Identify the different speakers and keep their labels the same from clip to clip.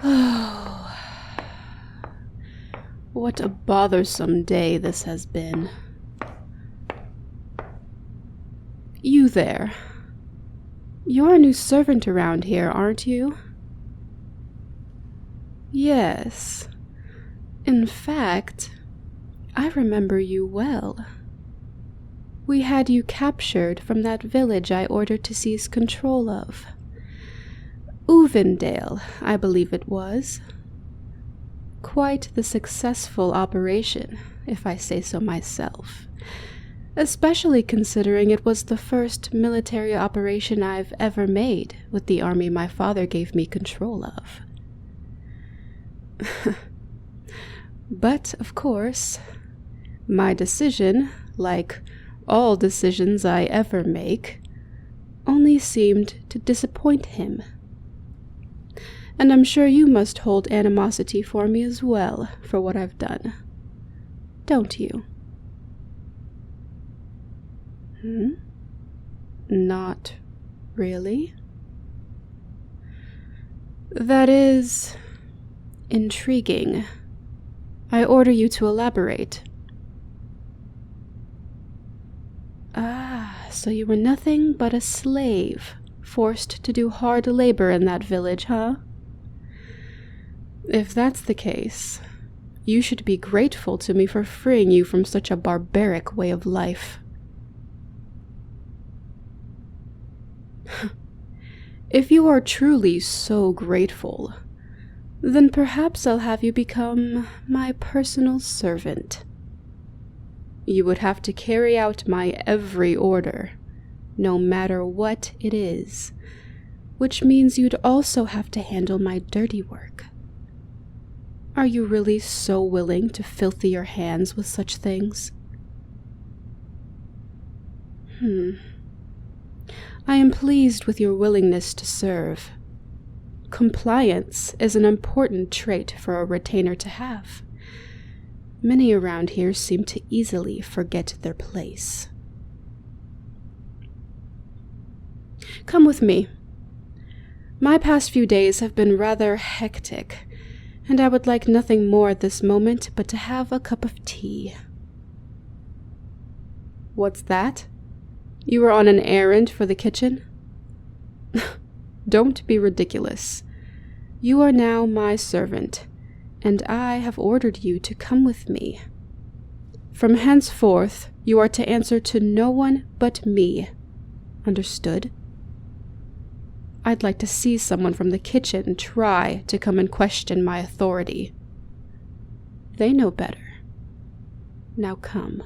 Speaker 1: Oh, what a bothersome day this has been. You there. You're a new servant around here, aren't you? Yes. In fact, I remember you well. We had you captured from that village I ordered to seize control of. Uvendale, I believe it was. Quite the successful operation, if I say so myself, especially considering it was the first military operation I've ever made with the army my father gave me control of. But, of course, my decision, like all decisions I ever make, only seemed to disappoint him. And I'm sure you must hold animosity for me as well for what I've done. Don't you? Not really? That is intriguing. I order you to elaborate. Ah, so you were nothing but a slave, forced to do hard labor in that village, huh? If that's the case, you should be grateful to me for freeing you from such a barbaric way of life. If you are truly so grateful, then perhaps I'll have you become my personal servant. You would have to carry out my every order, no matter what it is, which means you'd also have to handle my dirty work. Are you really so willing to filthy your hands with such things? I am pleased with your willingness to serve. Compliance is an important trait for a retainer to have. Many around here seem to easily forget their place. Come with me. My past few days have been rather hectic, and I would like nothing more at this moment but to have a cup of tea. What's that? You were on an errand for the kitchen? Don't be ridiculous. You are now my servant, and I have ordered you to come with me. From henceforth, you are to answer to no one but me. Understood? I'd like to see someone from the kitchen try to come and question my authority. They know better. Now come.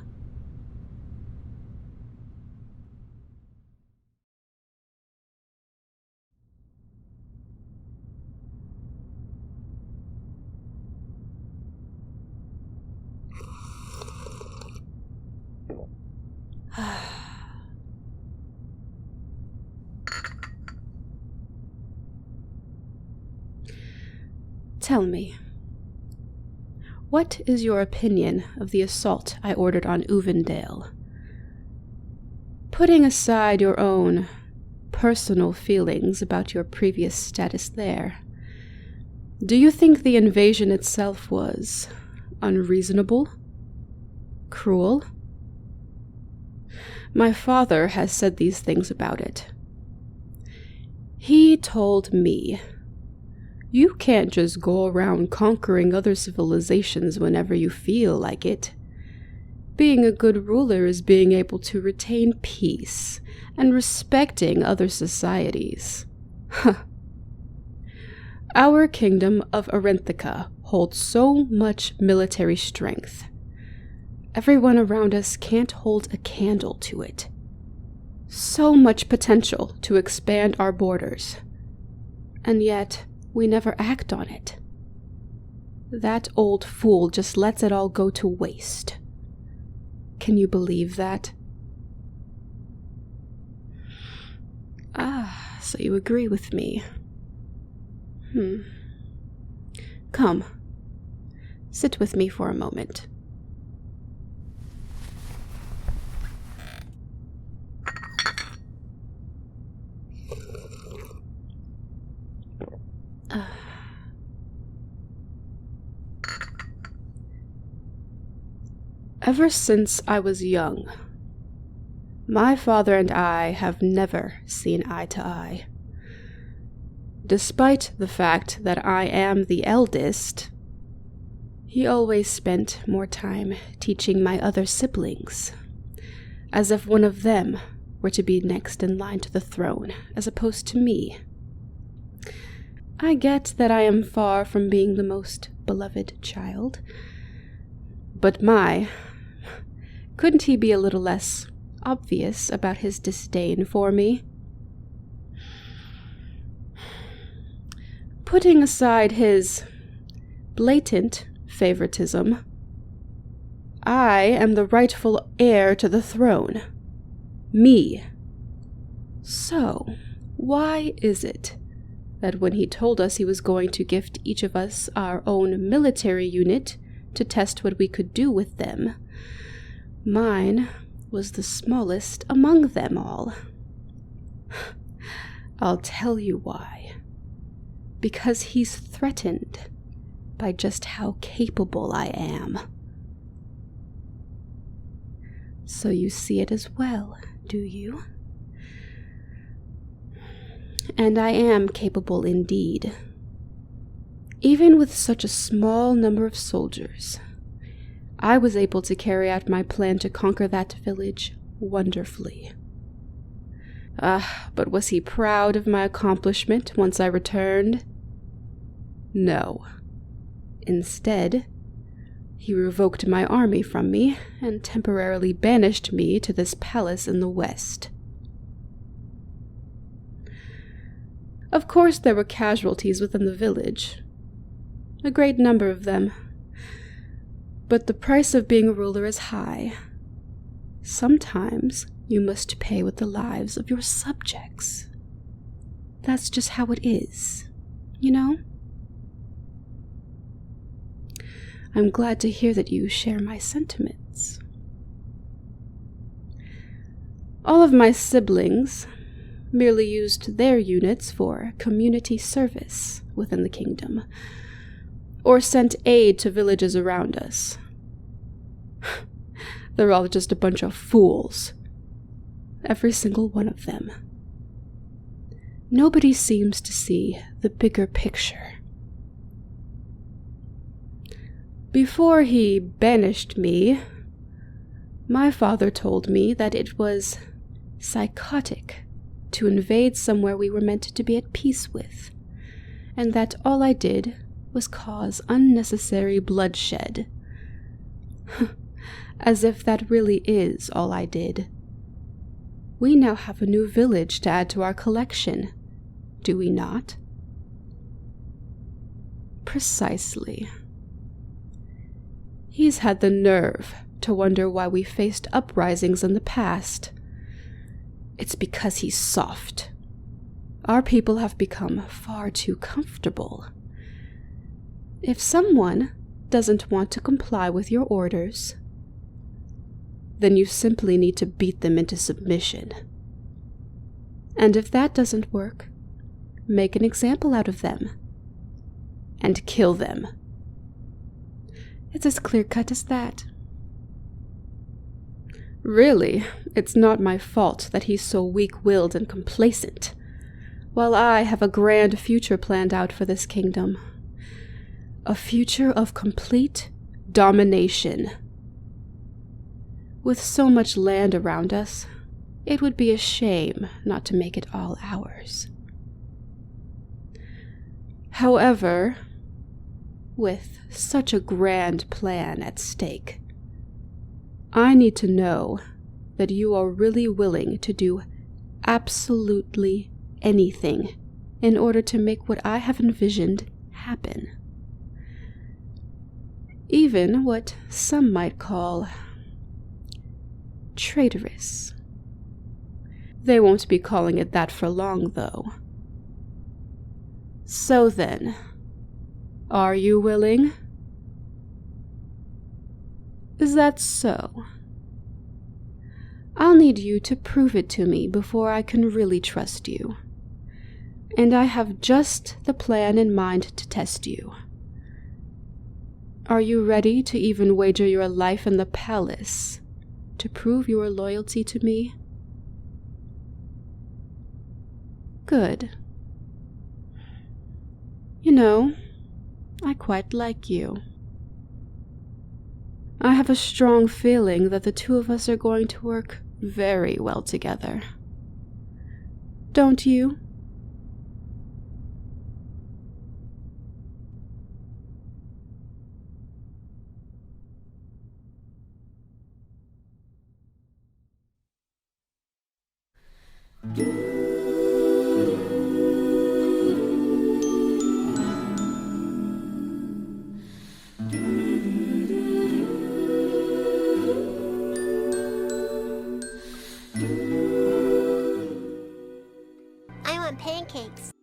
Speaker 1: Tell me, what is your opinion of the assault I ordered on Uvendale? Putting aside your own personal feelings about your previous status there, do you think the invasion itself was unreasonable? Cruel? My father has said these things about it. He told me, you can't just go around conquering other civilizations whenever you feel like it. Being a good ruler is being able to retain peace and respecting other societies. Our kingdom of Erenthica holds so much military strength. Everyone around us can't hold a candle to it. So much potential to expand our borders. And yet, we never act on it. That old fool just lets it all go to waste. Can you believe that? Ah, so you agree with me. Come, sit with me for a moment. Ever since I was young, my father and I have never seen eye to eye. Despite the fact that I am the eldest, he always spent more time teaching my other siblings, as if one of them were to be next in line to the throne, as opposed to me. I get that I am far from being the most beloved child, but couldn't he be a little less obvious about his disdain for me? Putting aside his blatant favoritism, I am the rightful heir to the throne. Me. So, why is it that when he told us he was going to gift each of us our own military unit to test what we could do with them, mine was the smallest among them all? I'll tell you why. Because he's threatened by just how capable I am. So you see it as well, do you? And I am capable indeed. Even with such a small number of soldiers, I was able to carry out my plan to conquer that village wonderfully. But was he proud of my accomplishment once I returned? No. Instead, he revoked my army from me and temporarily banished me to this palace in the west. Of course, there were casualties within the village, a great number of them. But the price of being a ruler is high. Sometimes you must pay with the lives of your subjects. That's just how it is, you know? I'm glad to hear that you share my sentiments. All of my siblings merely used their units for community service within the kingdom, or sent aid to villages around us. They're all just a bunch of fools. Every single one of them. Nobody seems to see the bigger picture. Before he banished me, my father told me that it was psychotic to invade somewhere we were meant to be at peace with, and that all I did was cause unnecessary bloodshed. As if that really is all I did. We now have a new village to add to our collection, do we not? Precisely. He's had the nerve to wonder why we faced uprisings in the past. It's because he's soft. Our people have become far too comfortable. If someone doesn't want to comply with your orders, then you simply need to beat them into submission. And if that doesn't work, make an example out of them and kill them. It's as clear-cut as that. Really, it's not my fault that he's so weak-willed and complacent, while I have a grand future planned out for this kingdom. A future of complete domination. With so much land around us, it would be a shame not to make it all ours. However, with such a grand plan at stake, I need to know that you are really willing to do absolutely anything in order to make what I have envisioned happen. Even what some might call traitorous. They won't be calling it that for long, though. So then, are you willing? Is that so? I'll need you to prove it to me before I can really trust you. And I have just the plan in mind to test you. Are you ready to even wager your life in the palace to prove your loyalty to me? Good. You know, I quite like you. I have a strong feeling that the two of us are going to work very well together. Don't you?
Speaker 2: I want pancakes.